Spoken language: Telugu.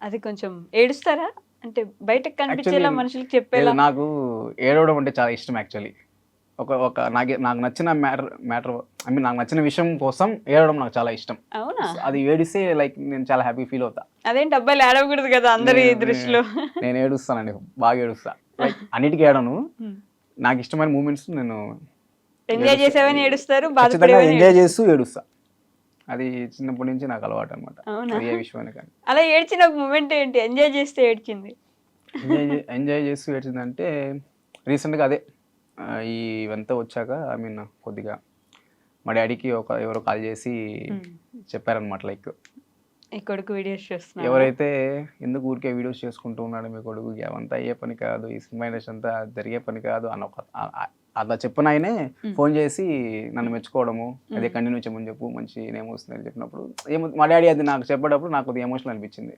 అది కొంచెం ఏడుస్తారా? అంటే బయటకి కనిపించేలా యాక్చువల్లీ మనుషులకి చెప్పేలా? నాకు ఏడవడం అంటే చాలా ఇష్టం యాక్చువల్లీ. ఒక ఒక నాకు నచ్చిన మ్యాటర్ ఐ మీన్ నాకు నచ్చిన విషయం కోసం ఏడవడం నాకు చాలా ఇష్టం. అవునా? అది ఏడిస్తే లైక్ నేను చాలా హ్యాపీ ఫీల్ అవుతా. అదేంటి అబ్బాయిలు ఏడవకూడదు కదా అందరి నేను దృష్టిలో. నేను ఏడుస్తానండి. బాగా ఏడుస్తా. లైక్ అన్నిటికి ఏడను. హ్మ్. నాకు ఇష్టమైన మూమెంట్స్ నేను ఎంజాయ్ చేసేవని ఏడుస్తారు, ఖచ్చితంగా బాధపడేవని ఎంజాయ్ ఏడుస్తారు. చేస్తూ ఏడుస్తా. అది చిన్నప్పటి నుంచి నాకు అలవాటనమాట. అవునా? అది ఏ విషయమైనా కానీ. అలా ఏడ్చిన ఒక మూమెంట్ ఏంటి? ఎంజాయ్ చేస్తే ఏడ్చింది. ఎంజాయ్ చేస్తూ ఏడ్చిందంటే రీసెంట్‌గా అదే ఇవంతా వచ్చాక ఐ మీన్ కొద్దిగా మా డ్యాడీకి ఎవరో కాల్ చేసి హ్మ్. చెప్పారనమాట. లైక్ ఈ కొడుకు వీడియోస్ చూస్తున్నాడా? ఎవరైతే ఎందుకు ఊరికే వీడియోస్ చేసుకుంటూ ఉన్నాడు మీ కొడుకు, అవంతా అయ్యే పని కాదు, ఈ సినిమా ఇండస్ట్రీ అంతా జరిగే పని కాదు అన్న ఒక అట్లా చెప్పిన ఆయనే హ్మ్. ఫోన్ చేసి నన్ను మెచ్చుకోవడము, అదే హ్మ్. కంటిన్యూ చేయమని చెప్పు మంచి నేమ్ వస్తుందని చెప్పినప్పుడు మా డాడీ అది నాకు చెప్పేటప్పుడు నాకు కొద్దిగా ఎమోషనల్ అనిపించింది.